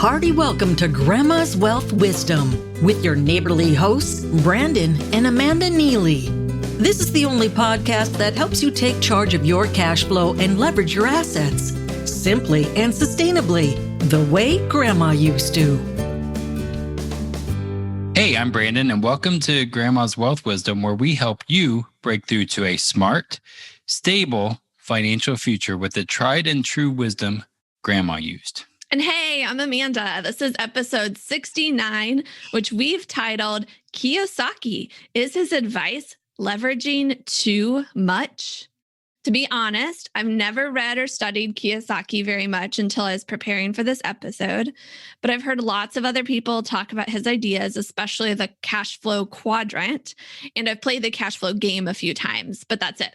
hearty welcome to Grandma's Wealth Wisdom with your neighborly hosts, Brandon and Amanda Neely. This is the only podcast that helps you take charge of your cash flow and leverage your assets simply and sustainably, the way Grandma used to. Hey, I'm Brandon, and welcome to Grandma's Wealth Wisdom, where we help you break through to a smart, stable financial future with the tried and true wisdom Grandma used. And hey, I'm Amanda. This is episode 69, which we've titled Kiyosaki. Is his advice leveraging too much? To be honest, I've never read or studied Kiyosaki very much until I was preparing for this episode, but I've heard lots of other people talk about his ideas, especially the cash flow quadrant, and I've played the cash flow game a few times, but that's it.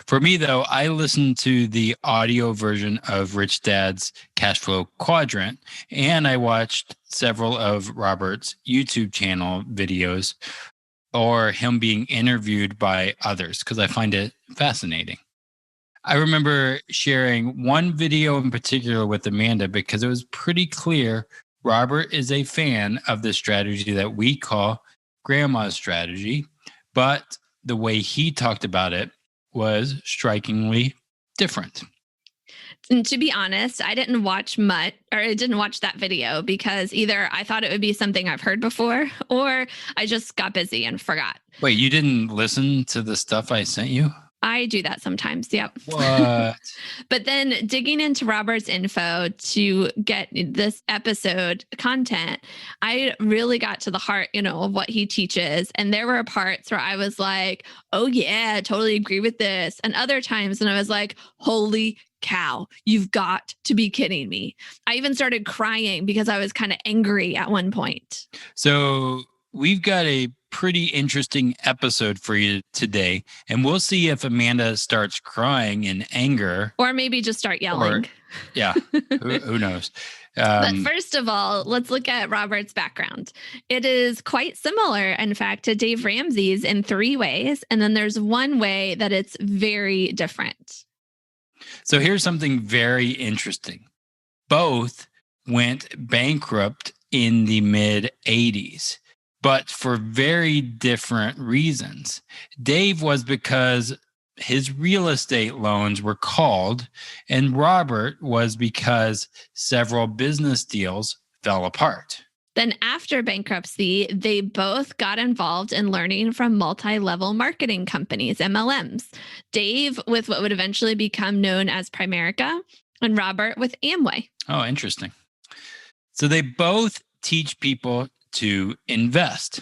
For me, though, I listened to the audio version of Rich Dad's Cash Flow Quadrant, and I watched several of Robert's YouTube channel videos or him being interviewed by others because I find it fascinating. I remember sharing one video in particular with Amanda because it was pretty clear Robert is a fan of the strategy that we call Grandma's strategy, but the way he talked about it was strikingly different. And to be honest, I didn't watch that video because either I thought it would be something I've heard before or I just got busy and forgot. Wait, you didn't listen to the stuff I sent you? I do that sometimes. Yep. What? But then digging into Robert's info to get this episode content, I really got to the heart, of what he teaches. And there were parts where I was like, oh yeah, totally agree with this. And other times when I was like, holy cow, you've got to be kidding me. I even started crying because I was kind of angry at one point. So we've got a pretty interesting episode for you today, and we'll see if Amanda starts crying in anger. Or maybe just start yelling. Who knows? But first of all, let's look at Robert's background. It is quite similar, in fact, to Dave Ramsey's in three ways, and then there's one way that it's very different. So here's something very interesting. Both went bankrupt in the mid-'80s. But for very different reasons. Dave was because his real estate loans were called, and Robert was because several business deals fell apart. Then after bankruptcy, they both got involved in learning from multi-level marketing companies, MLMs. Dave with what would eventually become known as Primerica, and Robert with Amway. Oh, interesting. So they both teach people to invest.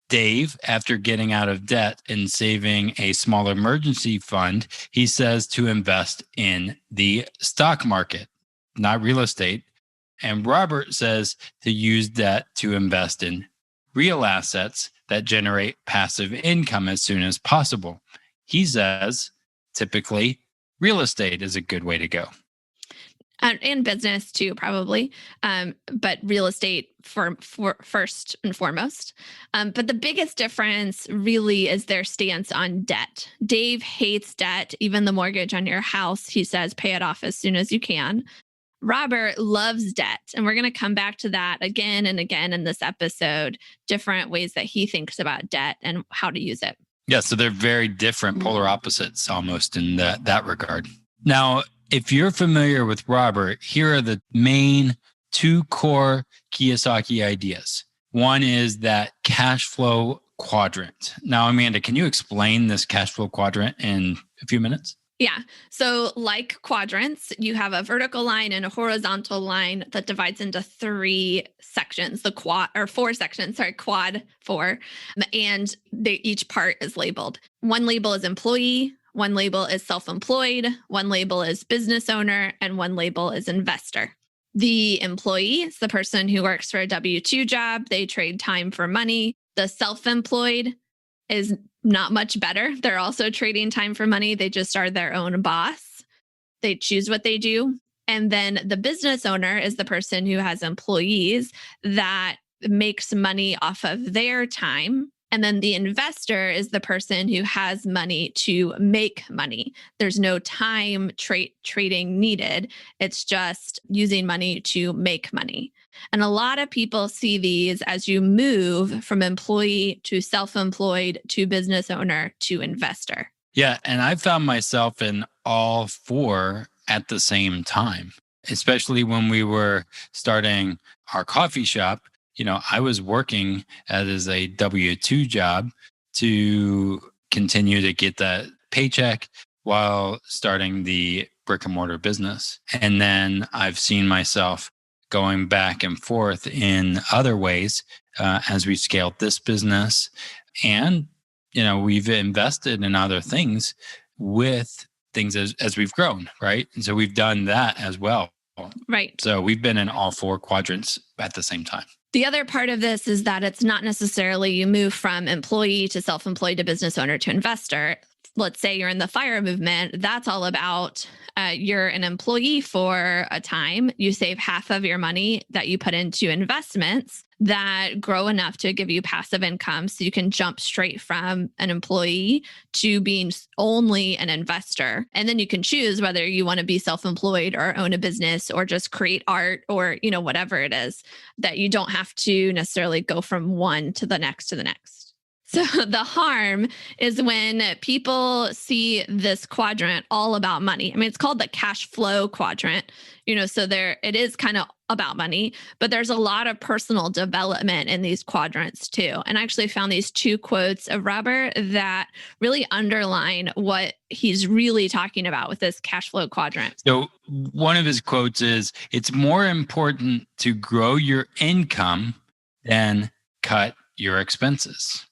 Dave, after getting out of debt and saving a small emergency fund, he says to invest in the stock market, not real estate. And Robert says to use debt to invest in real assets that generate passive income as soon as possible. He says typically real estate is a good way to go. And business too, probably, but real estate for first and foremost. But the biggest difference really is their stance on debt. Dave hates debt, even the mortgage on your house. He says, pay it off as soon as you can. Robert loves debt, and we're going to come back to that again and again in this episode, different ways that he thinks about debt and how to use it. Yeah, so they're very different, polar opposites almost in that regard. Now, if you're familiar with Robert, here are the main two core Kiyosaki ideas. One is that cash flow quadrant. Now, Amanda, can you explain this cash flow quadrant in a few minutes? Yeah. So like quadrants, you have a vertical line and a horizontal line that divides into three sections, quad 4. And each part is labeled. One label is employee, one label is self-employed, one label is business owner, and one label is investor. The employee is the person who works for a W-2 job. They trade time for money. The self-employed is not much better. They're also trading time for money. They just are their own boss. They choose what they do. And then the business owner is the person who has employees that makes money off of their time And then the investor is the person who has money to make money. There's no time trading needed. It's just using money to make money. And a lot of people see these as you move from employee to self-employed to business owner to investor. Yeah. And I found myself in all four at the same time, especially when we were starting our coffee shop. I was working as a W-2 job to continue to get that paycheck while starting the brick and mortar business. And then I've seen myself going back and forth in other ways as we scaled this business. And, we've invested in other things with things as we've grown, right? And so we've done that as well. Right. So we've been in all four quadrants at the same time. The other part of this is that it's not necessarily you move from employee to self-employed to business owner to investor. Let's say you're in the FIRE movement. That's all about you're an employee for a time. You save half of your money that you put into investments that grow enough to give you passive income. So you can jump straight from an employee to being only an investor. And then you can choose whether you want to be self-employed or own a business or just create art or, whatever it is, that you don't have to necessarily go from one to the next to the next. So the harm is when people see this quadrant all about money. I mean, it's called the cash flow quadrant, so it is kind of about money, but there's a lot of personal development in these quadrants too. And I actually found these two quotes of Robert that really underline what he's really talking about with this cash flow quadrant. So one of his quotes is, it's more important to grow your income than cut your expenses.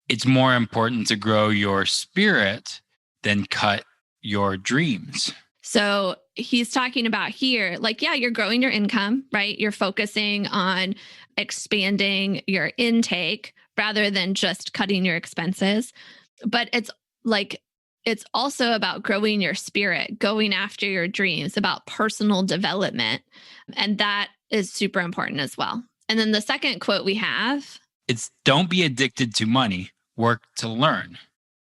It's more important to grow your spirit than cut your dreams. So he's talking about here, you're growing your income, right? You're focusing on expanding your intake rather than just cutting your expenses. But it's also about growing your spirit, going after your dreams, about personal development. And that is super important as well. And then the second quote we have, it's don't be addicted to money. Work to learn.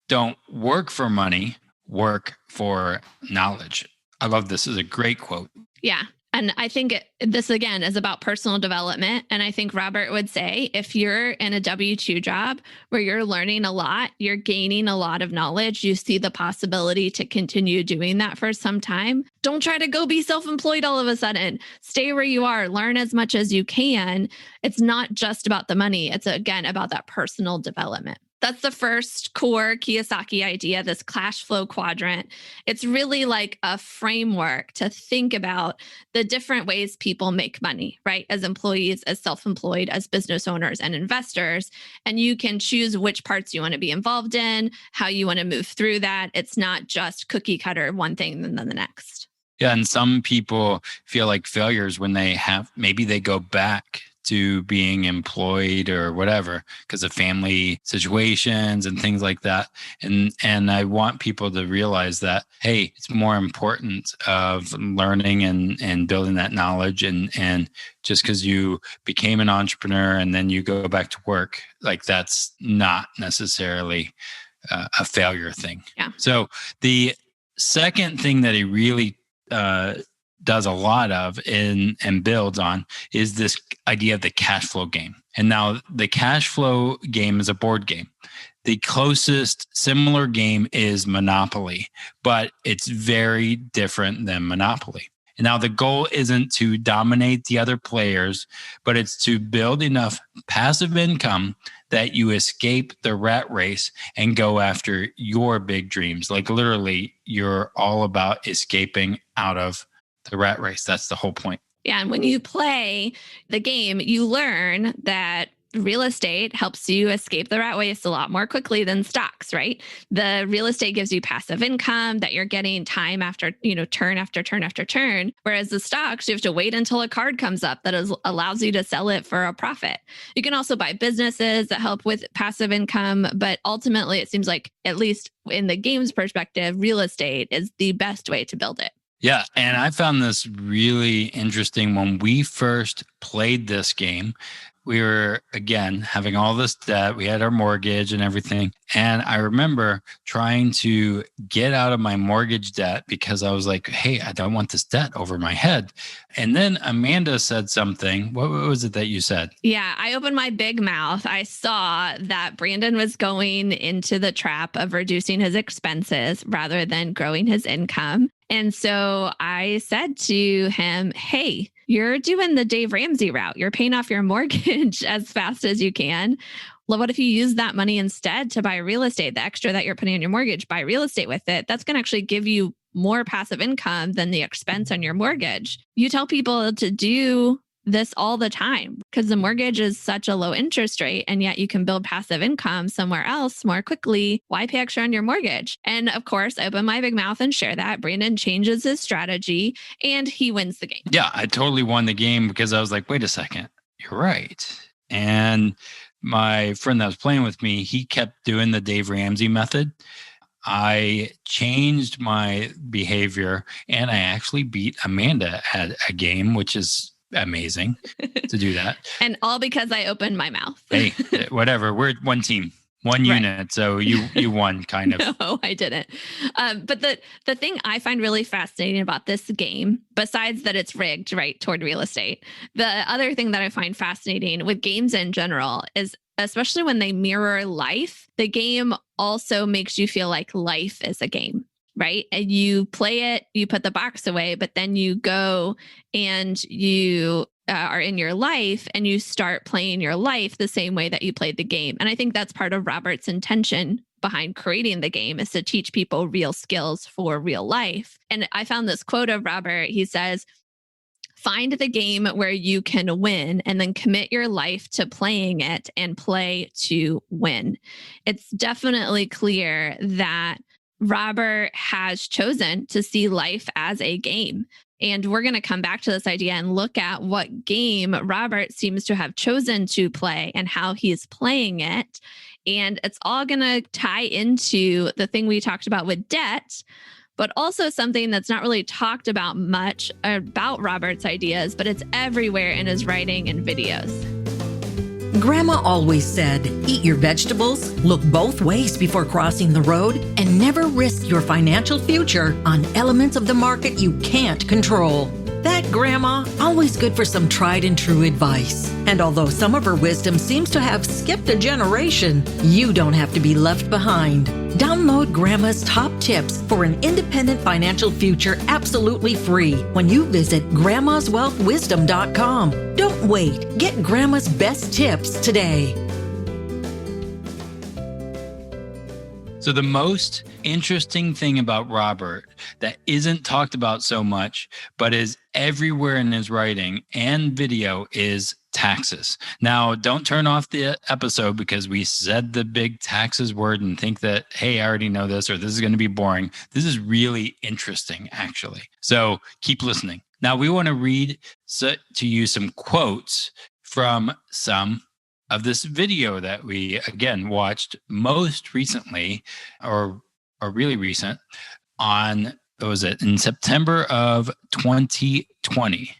Don't work for money, work for knowledge. I love this. This is a great quote. Yeah. And I think this, again, is about personal development. And I think Robert would say, if you're in a W-2 job where you're learning a lot, you're gaining a lot of knowledge, you see the possibility to continue doing that for some time. Don't try to go be self-employed all of a sudden. Stay where you are. Learn as much as you can. It's not just about the money. It's, again, about that personal development. That's the first core Kiyosaki idea, this cash flow quadrant. It's really like a framework to think about the different ways people make money, right? As employees, as self-employed, as business owners and investors. And you can choose which parts you want to be involved in, how you want to move through that. It's not just cookie cutter, one thing and then the next. Yeah. And some people feel like failures when maybe they go back to being employed or whatever because of family situations and things like that. And I want people to realize that, hey, it's more important of learning and building that knowledge. And just because you became an entrepreneur and then you go back to work, that's not necessarily a failure thing. Yeah. So the second thing that he really does a lot of and builds on is this idea of the cash flow game. And now the cash flow game is a board game. The closest similar game is Monopoly, but it's very different than Monopoly. And now the goal isn't to dominate the other players, but it's to build enough passive income that you escape the rat race and go after your big dreams. Literally, you're all about escaping out of the rat race. That's the whole point. Yeah. And when you play the game, you learn that real estate helps you escape the rat race a lot more quickly than stocks, right? The real estate gives you passive income that you're getting time after, turn after turn after turn. Whereas the stocks, you have to wait until a card comes up that allows you to sell it for a profit. You can also buy businesses that help with passive income, but ultimately it seems like, at least in the game's perspective, real estate is the best way to build it. Yeah. And I found this really interesting when we first played this game. we were, again, having all this debt. We had our mortgage and everything. And I remember trying to get out of my mortgage debt because I was like, hey, I don't want this debt over my head. And then Amanda said something. What was it that you said? Yeah, I opened my big mouth. I saw that Brandon was going into the trap of reducing his expenses rather than growing his income. And so I said to him, hey, you're doing the Dave Ramsey route. You're paying off your mortgage as fast as you can. Well, what if you use that money instead to buy real estate? The extra that you're putting on your mortgage, buy real estate with it. That's going to actually give you more passive income than the expense on your mortgage. You tell people to do this all the time because the mortgage is such a low interest rate, and yet you can build passive income somewhere else more quickly. Why pay extra on your mortgage? And of course, I open my big mouth and share that. Brandon changes his strategy and he wins the game. Yeah, I totally won the game because I was like, wait a second, you're right. And my friend that was playing with me, he kept doing the Dave Ramsey method. I changed my behavior and I actually beat Amanda at a game, which is amazing to do that. And all because I opened my mouth. Hey, whatever. We're one team, one unit. So you won kind of. No, I didn't. But the thing I find really fascinating about this game, besides that it's rigged, right, toward real estate, the other thing that I find fascinating with games in general is, especially when they mirror life, the game also makes you feel like life is a game. Right. And you play it, you put the box away, but then you go and you are in your life and you start playing your life the same way that you played the game. And I think that's part of Robert's intention behind creating the game, is to teach people real skills for real life. And I found this quote of Robert. He says, find the game where you can win and then commit your life to playing it and play to win. It's definitely clear that Robert has chosen to see life as a game. And we're going to come back to this idea and look at what game Robert seems to have chosen to play and how he's playing it. And it's all going to tie into the thing we talked about with debt, but also something that's not really talked about much about Robert's ideas, but it's everywhere in his writing and videos. Grandma always said, eat your vegetables, look both ways before crossing the road, and never risk your financial future on elements of the market you can't control. That grandma, always good for some tried and true advice. And although some of her wisdom seems to have skipped a generation, you don't have to be left behind. Download Grandma's top tips for an independent financial future absolutely free when you visit grandmaswealthwisdom.com. Don't wait. Get Grandma's best tips today. So the most interesting thing about Robert that isn't talked about so much, but is everywhere in his writing and video, is taxes. Now, don't turn off the episode because we said the big taxes word and think that, hey, I already know this, or this is going to be boring. This is really interesting, actually. So keep listening. Now, we want to read to you some quotes from some of this video that we, again, watched most recently, or really recent, on, what was it, in September of 2020,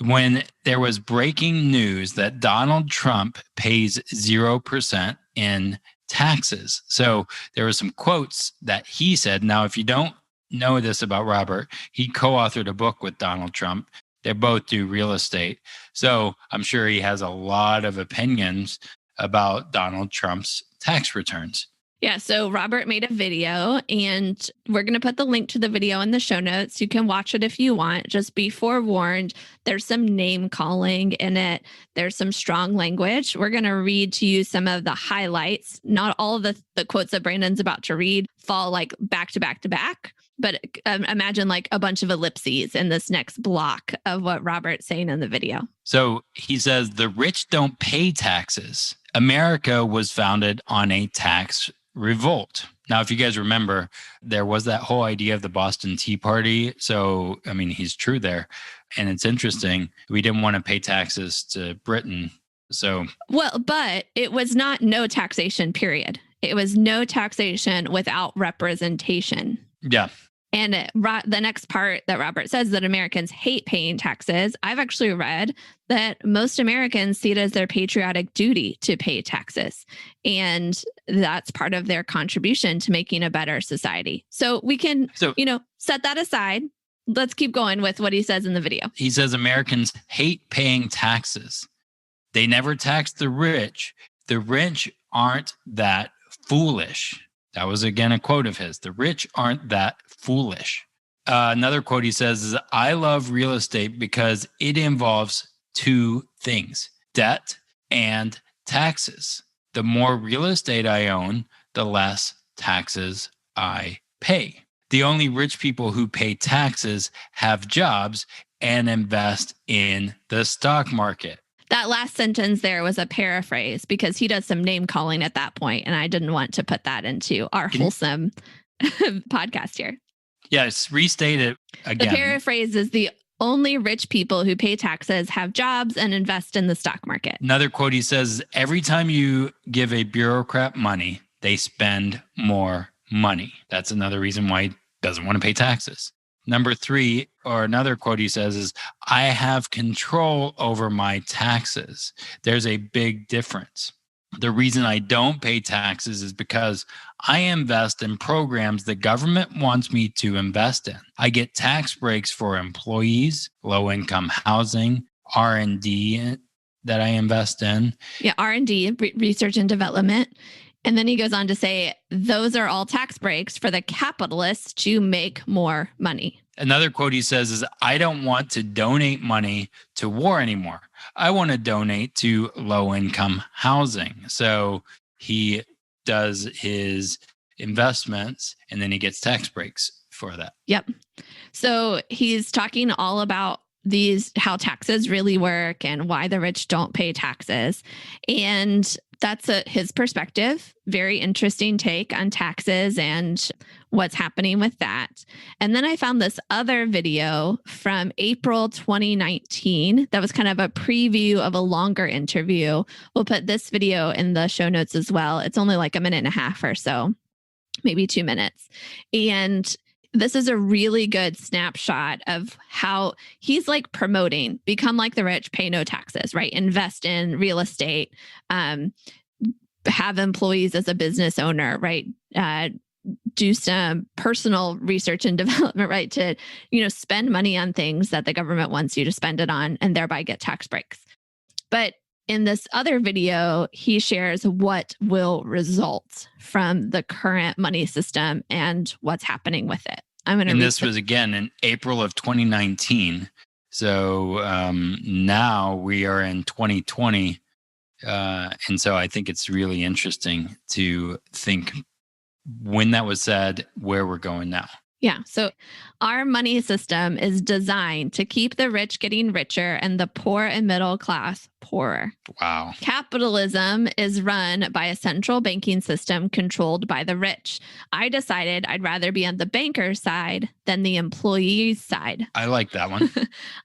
when there was breaking news that Donald Trump pays 0% in taxes. So there were some quotes that he said. Now, if you don't know this about Robert, he co-authored a book with Donald Trump. They both do real estate. So I'm sure he has a lot of opinions about Donald Trump's tax returns. Yeah, so Robert made a video, and we're going to put the link to the video in the show notes. You can watch it if you want. Just be forewarned, there's some name calling in it. There's some strong language. We're going to read to you some of the highlights. Not all of the quotes that Brandon's about to read fall like back to back to back. But imagine like a bunch of ellipses in this next block of what Robert's saying in the video. So he says, the rich don't pay taxes. America was founded on a tax revolt. Now, if you guys remember, there was that whole idea of the Boston Tea Party. So, I mean, he's true there. And it's interesting. We didn't want to pay taxes to Britain. So, well, but it was not no taxation, period. It was no taxation without representation. Yeah. And the next part that Robert says that Americans hate paying taxes, I've actually read that most Americans see it as their patriotic duty to pay taxes. And that's part of their contribution to making a better society. So we can, set that aside. Let's keep going with what he says in the video. He says Americans hate paying taxes. They never tax the rich. The rich aren't that foolish. That was, again, a quote of his. The rich aren't that foolish. Another quote he says is, I love real estate because it involves two things, debt and taxes. The more real estate I own, the less taxes I pay. The only rich people who pay taxes have jobs and invest in the stock market. That last sentence there was a paraphrase because he does some name calling at that point, and I didn't want to put that into our wholesome podcast here. Yes, restate it again. The paraphrase is the only rich people who pay taxes have jobs and invest in the stock market. Another quote he says, every time you give a bureaucrat money, they spend more money. That's another reason why he doesn't want to pay taxes. Number 3, or another quote he says is, I have control over my taxes. There's a big difference. The reason I don't pay taxes is because I invest in programs the government wants me to invest in. I get tax breaks for employees, low-income housing, R&D that I invest in. Yeah, R&D, research and development. And then he goes on to say, those are all tax breaks for the capitalists to make more money. Another quote he says is, I don't want to donate money to war anymore. I want to donate to low-income housing. So he does his investments and then he gets tax breaks for that. Yep. So he's talking all about how taxes really work and why the rich don't pay taxes. And that's his perspective. Very interesting take on taxes and what's happening with that. And then I found this other video from April 2019 that was kind of a preview of a longer interview. We'll put this video in the show notes as well. It's only like a minute and a half or so, maybe 2 minutes. And this is a really good snapshot of how he's like promoting, become like the rich, pay no taxes, right? Invest in real estate, have employees as a business owner, right? Do some personal research and development, right? To, spend money on things that the government wants you to spend it on and thereby get tax breaks. But in this other video, he shares what will result from the current money system and what's happening with it. And this was, again, in April of 2019. So now we are in 2020. And so I think it's really interesting to think when that was said, where we're going now. Yeah. So our money system is designed to keep the rich getting richer and the poor and middle class poorer. Wow. Capitalism is run by a central banking system controlled by the rich. I decided I'd rather be on the banker's side than the employee's side. I like that one.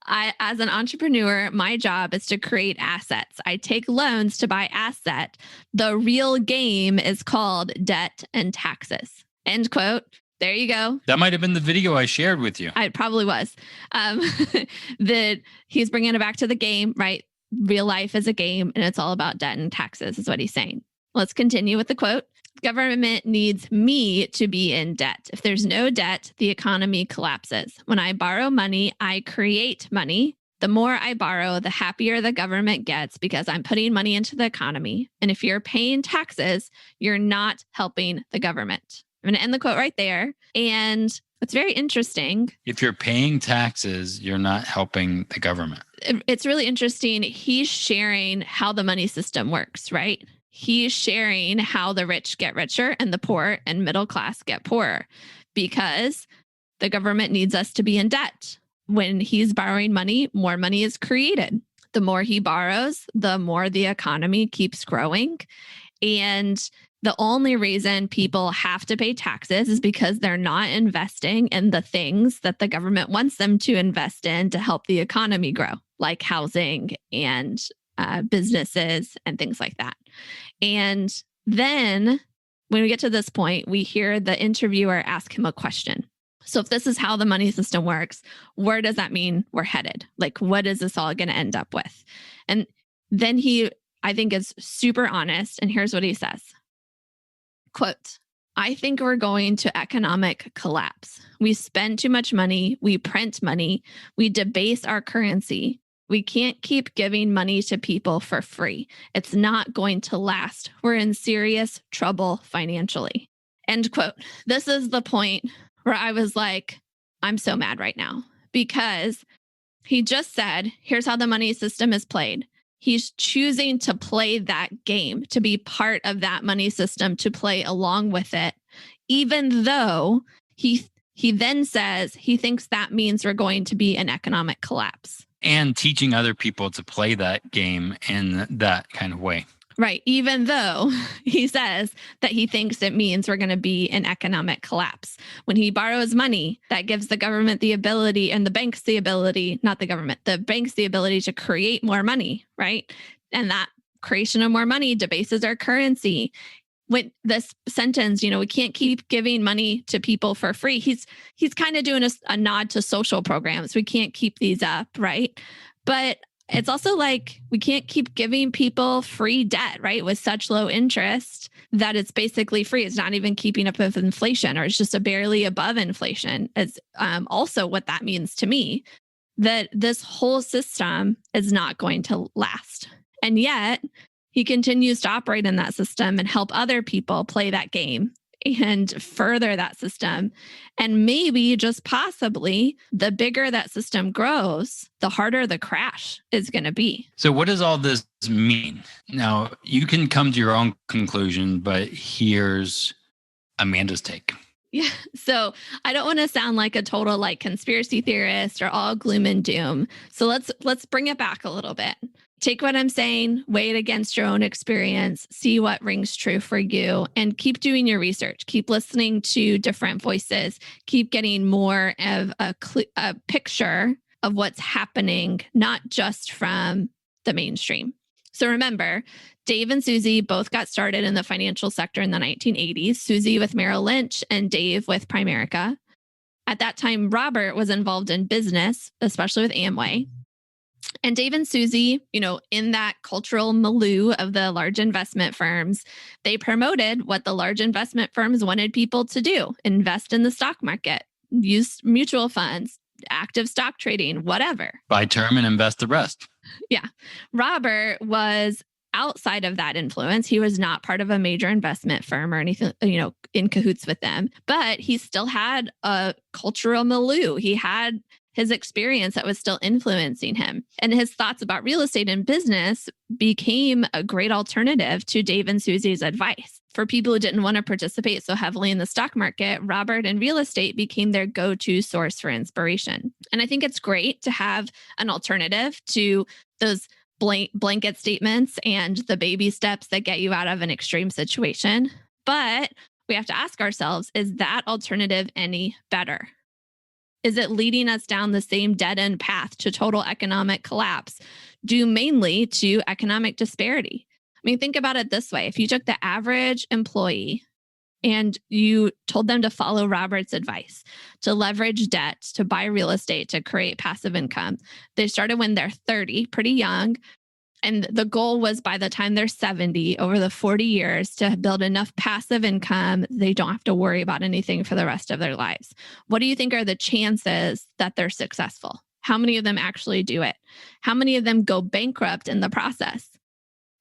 As an entrepreneur, my job is to create assets. I take loans to buy asset. The real game is called debt and taxes. End quote. There you go. That might have been the video I shared with you. It probably was. That he's bringing it back to the game, right? Real life is a game and it's all about debt and taxes is what he's saying. Let's continue with the quote. Government needs me to be in debt. If there's no debt, the economy collapses. When I borrow money, I create money. The more I borrow, the happier the government gets because I'm putting money into the economy. And if you're paying taxes, you're not helping the government. I'm going to end the quote right there. And it's very interesting. If you're paying taxes, you're not helping the government. It's really interesting. He's sharing how the money system works, right? He's sharing how the rich get richer and the poor and middle class get poorer because the government needs us to be in debt. When he's borrowing money, more money is created. The more he borrows, the more the economy keeps growing. And the only reason people have to pay taxes is because they're not investing in the things that the government wants them to invest in to help the economy grow, like housing and businesses and things like that. And then when we get to this point, we hear the interviewer ask him a question. So if this is how the money system works, where does that mean we're headed? Like, what is this all going to end up with? And then he, I think, is super honest. And here's what he says. Quote, I think we're going to economic collapse. We spend too much money. We print money. We debase our currency. We can't keep giving money to people for free. It's not going to last. We're in serious trouble financially. End quote. This is the point where I was like, I'm so mad right now, because he just said, here's how the money system is played. He's choosing to play that game, to be part of that money system, to play along with it, even though he then says he thinks that means we're going to be an economic collapse. And teaching other people to play that game in that kind of way. Right. Even though he says that he thinks it means we're going to be in economic collapse. When he borrows money, that gives the government the ability, and the banks the ability, not the government, the banks the ability to create more money, right? And that creation of more money debases our currency. With this sentence, we can't keep giving money to people for free. He's kind of doing a nod to social programs. We can't keep these up, right? But it's also like we can't keep giving people free debt, right? With such low interest that it's basically free. It's not even keeping up with inflation, or it's just a barely above inflation. It's also what that means to me, that this whole system is not going to last. And yet he continues to operate in that system and help other people play that game and further that system. And maybe, just possibly, the bigger that system grows, the harder the crash is going to be. So what does all this mean? Now, you can come to your own conclusion, but here's Amanda's take. Yeah. So I don't want to sound like a total conspiracy theorist or all gloom and doom. So let's bring it back a little bit. Take what I'm saying, weigh it against your own experience, see what rings true for you, and keep doing your research. Keep listening to different voices. Keep getting more of a picture of what's happening, not just from the mainstream. So remember, Dave and Susie both got started in the financial sector in the 1980s, Susie with Merrill Lynch and Dave with Primerica. At that time, Robert was involved in business, especially with Amway. And Dave and Susie, in that cultural milieu of the large investment firms, they promoted what the large investment firms wanted people to do: invest in the stock market, use mutual funds, active stock trading, whatever. Buy term and invest the rest. Yeah. Robert was outside of that influence. He was not part of a major investment firm or anything, in cahoots with them, but he still had a cultural milieu. He had his experience that was still influencing him. And his thoughts about real estate and business became a great alternative to Dave and Susie's advice. For people who didn't want to participate so heavily in the stock market, Robert and real estate became their go-to source for inspiration. And I think it's great to have an alternative to those blanket statements and the baby steps that get you out of an extreme situation. But we have to ask ourselves, is that alternative any better? Is it leading us down the same dead-end path to total economic collapse, due mainly to economic disparity? I mean, think about it this way. If you took the average employee and you told them to follow Robert's advice, to leverage debt, to buy real estate, to create passive income, they started when they're 30, pretty young. And the goal was by the time they're 70, over the 40 years, to build enough passive income, they don't have to worry about anything for the rest of their lives. What do you think are the chances that they're successful? How many of them actually do it? How many of them go bankrupt in the process?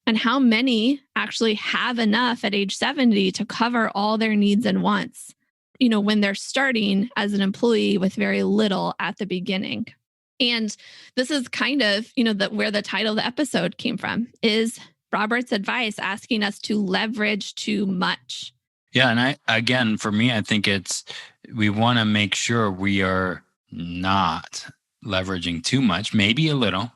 And how many actually have enough at age 70 to cover all their needs and wants, when they're starting as an employee with very little at the beginning? And this is kind of, where the title of the episode came from, is Robert's advice asking us to leverage too much. Yeah. And for me, I think we want to make sure we are not leveraging too much, maybe a little,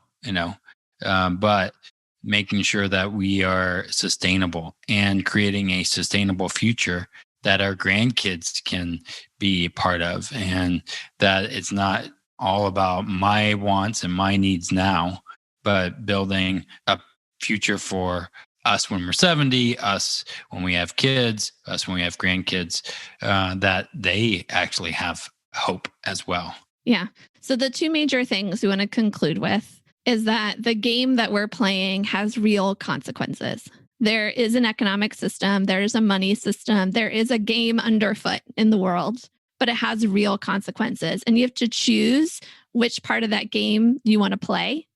but making sure that we are sustainable and creating a sustainable future that our grandkids can be part of, and that it's not all about my wants and my needs now, but building a future for us when we're 70, us when we have kids, us when we have grandkids, that they actually have hope as well. Yeah. So the two major things we want to conclude with is that the game that we're playing has real consequences. There is an economic system, there is a money system, there is a game underfoot in the world, but it has real consequences. And you have to choose which part of that game you want to play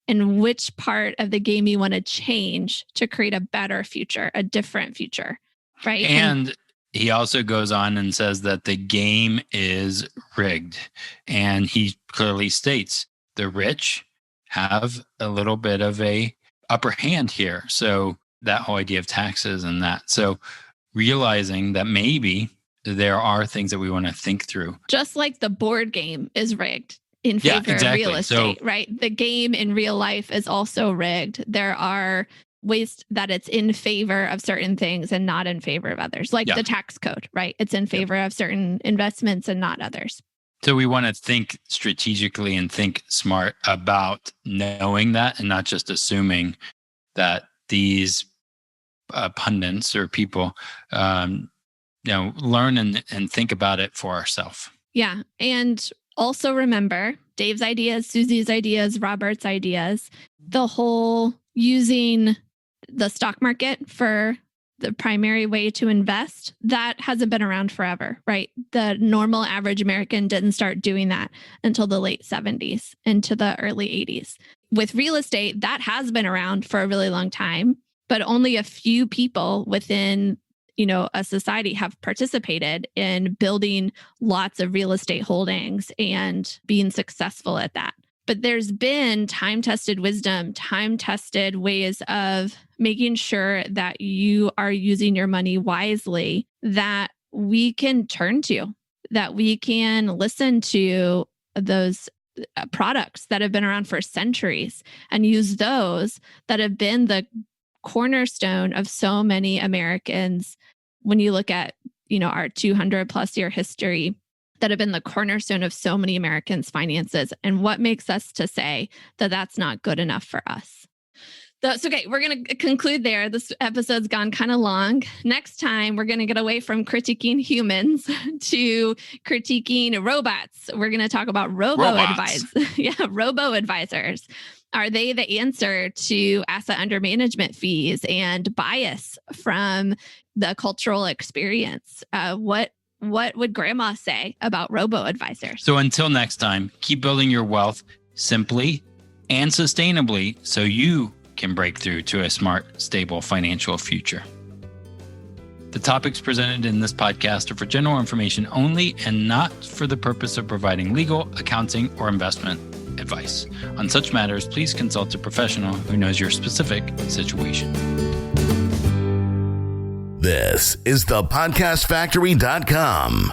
and which part of the game you want to change to create a better future, a different future, right? And he also goes on and says that the game is rigged. And he clearly states the rich have a little bit of a upper hand here. So that whole idea of taxes and that. So realizing that maybe there are things that we want to think through. Just like the board game is rigged in favor of real estate, right? The game in real life is also rigged. There are ways that it's in favor of certain things and not in favor of others, like the tax code, right? It's in favor of certain investments and not others. So we want to think strategically and think smart about knowing that and not just assuming that these pundits or people, learn and think about it for ourselves. Yeah. And also remember Dave's ideas, Susie's ideas, Robert's ideas, the whole using the stock market for the primary way to invest, that hasn't been around forever, right? The normal average American didn't start doing that until the late 70s into the early 80s. With real estate, that has been around for a really long time, but only a few people within, a society have participated in building lots of real estate holdings and being successful at that. But there's been time-tested wisdom, time-tested ways of making sure that you are using your money wisely that we can turn to, that we can listen to those products that have been around for centuries and use those that have been the cornerstone of so many Americans. When you look at, our 200 plus year history, that have been the cornerstone of so many Americans' finances. And what makes us to say that that's not good enough for us? That's okay. We're going to conclude there. This episode's gone kind of long. Next time, we're going to get away from critiquing humans to critiquing robots. We're going to talk about robo-advisors. Are they the answer to asset under management fees and bias from the cultural experience? What would grandma say about robo-advisors? So until next time, keep building your wealth simply and sustainably so you can break through to a smart, stable financial future. The topics presented in this podcast are for general information only and not for the purpose of providing legal, accounting, or investment advice. On such matters, please consult a professional who knows your specific situation. This is thepodcastfactory.com.